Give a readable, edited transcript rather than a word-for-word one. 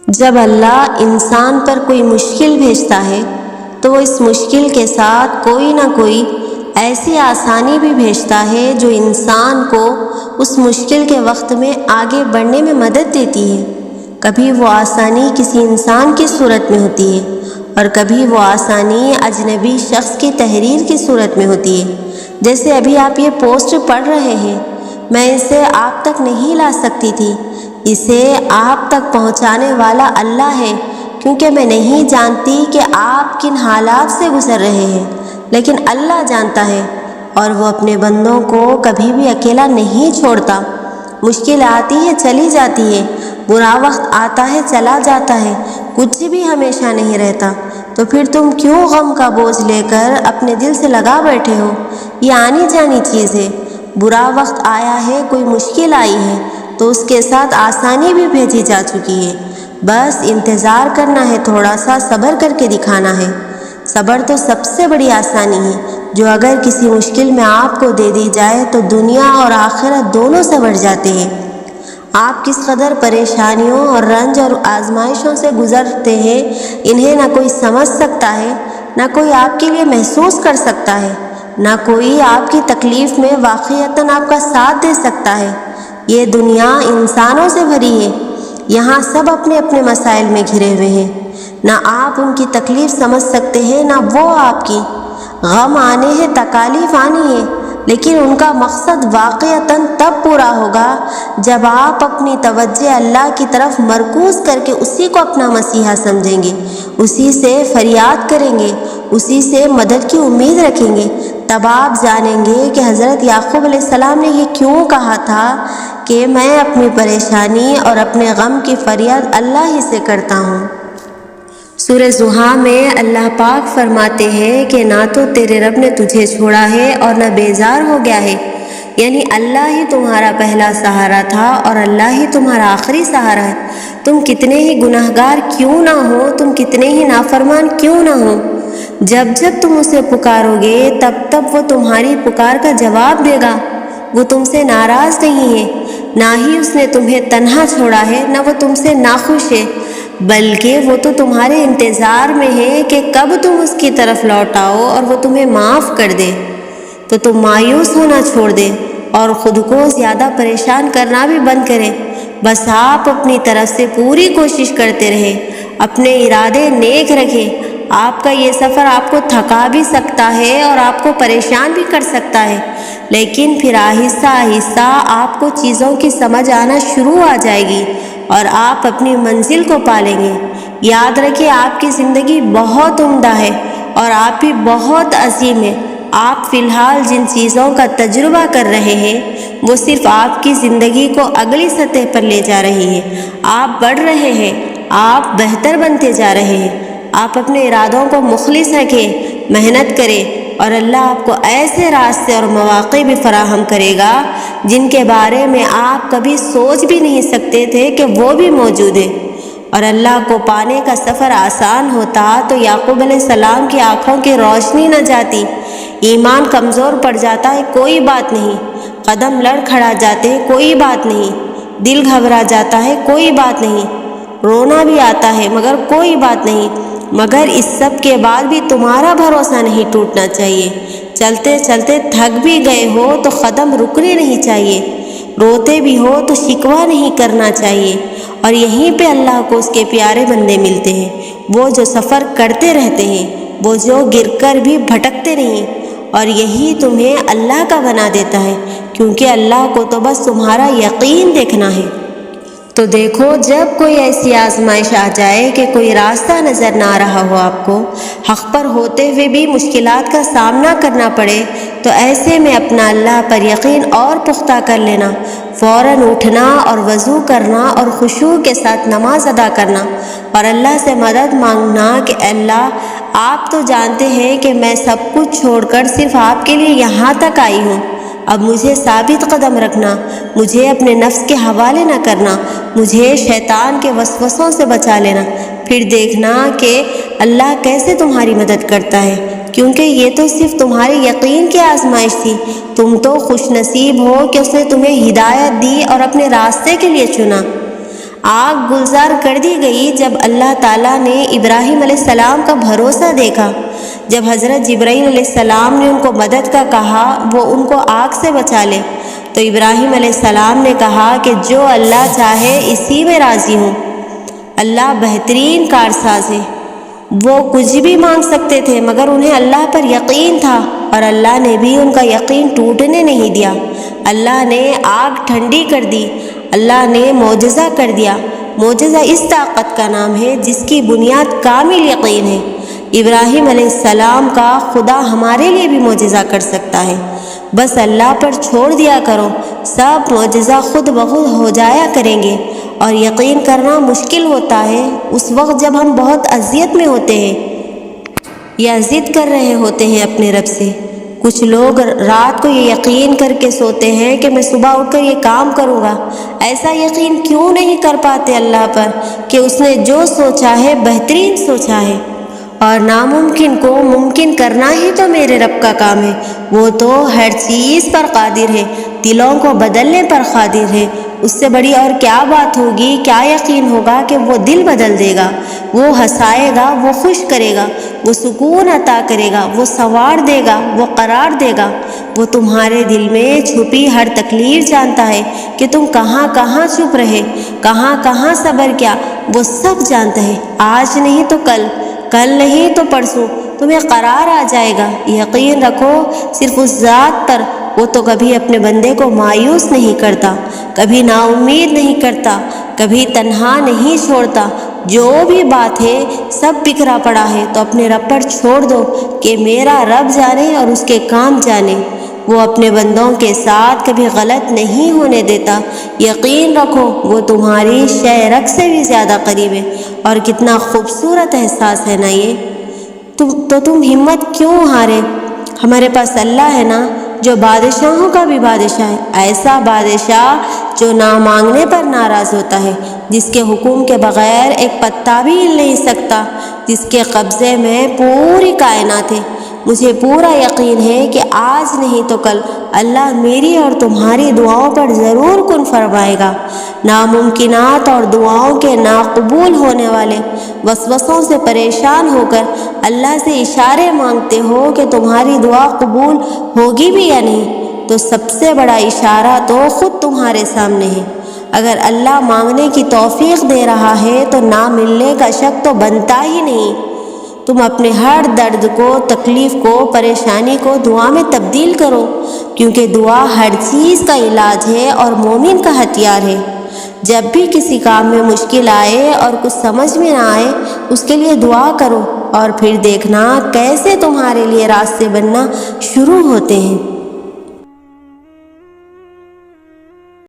جب اللہ انسان پر کوئی مشکل بھیجتا ہے تو وہ اس مشکل کے ساتھ کوئی نہ کوئی ایسی آسانی بھی بھیجتا ہے جو انسان کو اس مشکل کے وقت میں آگے بڑھنے میں مدد دیتی ہے۔ کبھی وہ آسانی کسی انسان کی صورت میں ہوتی ہے اور کبھی وہ آسانی اجنبی شخص کی تحریر کی صورت میں ہوتی ہے۔ جیسے ابھی آپ یہ پوسٹ پڑھ رہے ہیں، میں اسے آپ تک نہیں لا سکتی تھی، اسے آپ تک پہنچانے والا اللہ ہے، کیونکہ میں نہیں جانتی کہ آپ کن حالات سے گزر رہے ہیں، لیکن اللہ جانتا ہے اور وہ اپنے بندوں کو کبھی بھی اکیلا نہیں چھوڑتا۔ مشکل آتی ہے چلی جاتی ہے، برا وقت آتا ہے چلا جاتا ہے، کچھ بھی ہمیشہ نہیں رہتا، تو پھر تم کیوں غم کا بوجھ لے کر اپنے دل سے لگا بیٹھے ہو؟ یہ آنی جانی چیز ہے۔ برا وقت آیا ہے، کوئی مشکل آئی ہے تو اس کے ساتھ آسانی بھی بھیجی جا چکی ہے، بس انتظار کرنا ہے، تھوڑا سا صبر کر کے دکھانا ہے۔ صبر تو سب سے بڑی آسانی ہے جو اگر کسی مشکل میں آپ کو دے دی جائے تو دنیا اور آخرت دونوں سنور جاتے ہیں۔ آپ کس قدر پریشانیوں اور رنج اور آزمائشوں سے گزرتے ہیں، انہیں نہ کوئی سمجھ سکتا ہے، نہ کوئی آپ کے لیے محسوس کر سکتا ہے، نہ کوئی آپ کی تکلیف میں واقعتاً آپ کا ساتھ دے سکتا ہے۔ یہ دنیا انسانوں سے بھری ہے، یہاں سب اپنے اپنے مسائل میں گھرے ہوئے ہیں، نہ آپ ان کی تکلیف سمجھ سکتے ہیں نہ وہ آپ کی۔ غم آنے ہیں، تکالیف آنی ہے، لیکن ان کا مقصد واقعتاً تب پورا ہوگا جب آپ اپنی توجہ اللہ کی طرف مرکوز کر کے اسی کو اپنا مسیحا سمجھیں گے، اسی سے فریاد کریں گے، اسی سے مدد کی امید رکھیں گے۔ تب آپ جانیں گے کہ حضرت یعقوب علیہ السلام نے یہ کیوں کہا تھا کہ میں اپنی پریشانی اور اپنے غم کی فریاد اللہ ہی سے کرتا ہوں۔ سورہ زحا میں اللہ پاک فرماتے ہیں کہ نہ تو تیرے رب نے تجھے چھوڑا ہے اور نہ بیزار ہو گیا ہے، یعنی اللہ ہی تمہارا پہلا سہارا تھا اور اللہ ہی تمہارا آخری سہارا ہے۔ تم کتنے ہی گناہگار کیوں نہ ہو، تم کتنے ہی نافرمان کیوں نہ ہو، جب جب تم اسے پکارو گے تب تب وہ تمہاری پکار کا جواب دے گا۔ وہ تم سے ناراض نہیں ہے، نہ ہی اس نے تمہیں تنہا چھوڑا ہے، نہ وہ تم سے ناخوش ہے، بلکہ وہ تو تمہارے انتظار میں ہے کہ کب تم اس کی طرف لوٹ آؤ اور وہ تمہیں معاف کر دے، تو تم مایوس ہونا چھوڑ دیں اور خود کو زیادہ پریشان کرنا بھی بند کریں۔ بس آپ اپنی طرف سے پوری کوشش کرتے رہیں، اپنے ارادے نیک رکھیں۔ آپ کا یہ سفر آپ کو تھکا بھی سکتا ہے اور آپ کو پریشان بھی کر سکتا ہے، لیکن پھر آہستہ آہستہ آپ کو چیزوں کی سمجھ آنا شروع آ جائے گی اور آپ اپنی منزل کو پالیں گے۔ یاد رکھیں، آپ کی زندگی بہت عمدہ ہے اور آپ بھی بہت عظیم ہیں۔ آپ فی الحال جن چیزوں کا تجربہ کر رہے ہیں وہ صرف آپ کی زندگی کو اگلی سطح پر لے جا رہی ہے۔ آپ بڑھ رہے ہیں، آپ بہتر بنتے جا رہے ہیں۔ آپ اپنے ارادوں کو مخلص رکھیں، محنت کریں اور اللہ آپ کو ایسے راستے اور مواقع بھی فراہم کرے گا جن کے بارے میں آپ کبھی سوچ بھی نہیں سکتے تھے کہ وہ بھی موجود ہے۔ اور اللہ کو پانے کا سفر آسان ہوتا تو یعقوب علیہ السلام کی آنکھوں کی روشنی نہ جاتی۔ ایمان کمزور پڑ جاتا ہے، کوئی بات نہیں، قدم لڑ کھڑا جاتے ہیں، کوئی بات نہیں، دل گھبرا جاتا ہے، کوئی بات نہیں، رونا بھی آتا ہے مگر کوئی بات نہیں، مگر اس سب کے بعد بھی تمہارا بھروسہ نہیں ٹوٹنا چاہیے۔ چلتے چلتے تھک بھی گئے ہو تو قدم رکنے نہیں چاہیے، روتے بھی ہو تو شکوہ نہیں کرنا چاہیے، اور یہیں پہ اللہ کو اس کے پیارے بندے ملتے ہیں، وہ جو سفر کرتے رہتے ہیں، وہ جو گر کر بھی بھٹکتے نہیں، اور یہی تمہیں اللہ کا بنا دیتا ہے، کیونکہ اللہ کو تو بس تمہارا یقین دیکھنا ہے۔ تو دیکھو، جب کوئی ایسی آزمائش آ جائے کہ کوئی راستہ نظر نہ آ رہا ہو، آپ کو حق پر ہوتے ہوئے بھی مشکلات کا سامنا کرنا پڑے، تو ایسے میں اپنا اللہ پر یقین اور پختہ کر لینا، فوراً اٹھنا اور وضو کرنا اور خشوع کے ساتھ نماز ادا کرنا اور اللہ سے مدد مانگنا کہ اللہ، آپ تو جانتے ہیں کہ میں سب کچھ چھوڑ کر صرف آپ کے لیے یہاں تک آئی ہوں، اب مجھے ثابت قدم رکھنا، مجھے اپنے نفس کے حوالے نہ کرنا، مجھے شیطان کے وسوسوں سے بچا لینا۔ پھر دیکھنا کہ اللہ کیسے تمہاری مدد کرتا ہے، کیونکہ یہ تو صرف تمہارے یقین کی آزمائش تھی۔ تم تو خوش نصیب ہو کہ اس نے تمہیں ہدایت دی اور اپنے راستے کے لیے چنا۔ آگ گلزار کر دی گئی جب اللہ تعالیٰ نے ابراہیم علیہ السلام کا بھروسہ دیکھا۔ جب حضرت جبرائیل علیہ السلام نے ان کو مدد کا کہا وہ ان کو آگ سے بچا لے، تو ابراہیم علیہ السلام نے کہا کہ جو اللہ چاہے اسی میں راضی ہوں۔ اللہ بہترین کارساز ہے۔ وہ کچھ بھی مانگ سکتے تھے مگر انہیں اللہ پر یقین تھا، اور اللہ نے بھی ان کا یقین ٹوٹنے نہیں دیا۔ اللہ نے آگ ٹھنڈی کر دی، اللہ نے معجزہ کر دیا۔ معجزہ اس طاقت کا نام ہے جس کی بنیاد کامل یقین ہے۔ ابراہیم علیہ السلام کا خدا ہمارے لیے بھی معجزہ کر سکتا ہے، بس اللہ پر چھوڑ دیا کرو، سب معجزہ خود بخود ہو جایا کریں گے۔ اور یقین کرنا مشکل ہوتا ہے اس وقت جب ہم بہت اذیت میں ہوتے ہیں یا ضد کر رہے ہوتے ہیں اپنے رب سے۔ کچھ لوگ رات کو یہ یقین کر کے سوتے ہیں کہ میں صبح اٹھ کر یہ کام کروں گا۔ ایسا یقین کیوں نہیں کر پاتے اللہ پر کہ اس نے جو سوچا ہے بہترین سوچا ہے، اور ناممکن کو ممکن کرنا ہی تو میرے رب کا کام ہے۔ وہ تو ہر چیز پر قادر ہے، دلوں کو بدلنے پر قادر ہے۔ اس سے بڑی اور کیا بات ہوگی؟ کیا یقین ہوگا کہ وہ دل بدل دے گا، وہ ہنسائے گا، وہ خوش کرے گا، وہ سکون عطا کرے گا، وہ سنوار دے گا، وہ قرار دے گا۔ وہ تمہارے دل میں چھپی ہر تکلیف جانتا ہے کہ تم کہاں کہاں چھپ رہے، کہاں کہاں صبر کیا، وہ سب جانتا ہے۔ آج نہیں تو کل، کل نہیں تو پرسوں تمہیں قرار آ جائے گا۔ یقین رکھو صرف اس ذات پر، وہ تو کبھی اپنے بندے کو مایوس نہیں کرتا، کبھی نا امید نہیں کرتا، کبھی تنہا نہیں چھوڑتا۔ جو بھی بات ہے سب بکھرا پڑا ہے تو اپنے رب پر چھوڑ دو کہ میرا رب جانے اور اس کے کام جانے۔ وہ اپنے بندوں کے ساتھ کبھی غلط نہیں ہونے دیتا۔ یقین رکھو وہ تمہاری شعرک سے بھی زیادہ قریب ہے۔ اور کتنا خوبصورت احساس ہے نا یہ۔ تو تم ہمت کیوں ہارے؟ ہمارے پاس اللہ ہے نا جو بادشاہوں کا بھی بادشاہ ہے، ایسا بادشاہ جو نہ مانگنے پر ناراض ہوتا ہے، جس کے حکم کے بغیر ایک پتا بھی ہل نہیں سکتا، جس کے قبضے میں پوری کائنات ہے۔ مجھے پورا یقین ہے کہ آج نہیں تو کل اللہ میری اور تمہاری دعاؤں پر ضرور کن فرمائے گا۔ ناممکنات اور دعاؤں کے ناقبول ہونے والے وسوسوں سے پریشان ہو کر اللہ سے اشارے مانگتے ہو کہ تمہاری دعا قبول ہوگی بھی یا نہیں، تو سب سے بڑا اشارہ تو خود تمہارے سامنے ہے۔ اگر اللہ مانگنے کی توفیق دے رہا ہے تو نہ ملنے کا شک تو بنتا ہی نہیں۔ تم اپنے ہر درد کو، تکلیف کو، پریشانی کو دعا میں تبدیل کرو، کیونکہ دعا ہر چیز کا علاج ہے اور مومن کا ہتھیار ہے۔ جب بھی کسی کام میں مشکل آئے اور کچھ سمجھ میں نہ آئے، اس کے لیے دعا کرو، اور پھر دیکھنا کیسے تمہارے لیے راستے بننا شروع ہوتے ہیں۔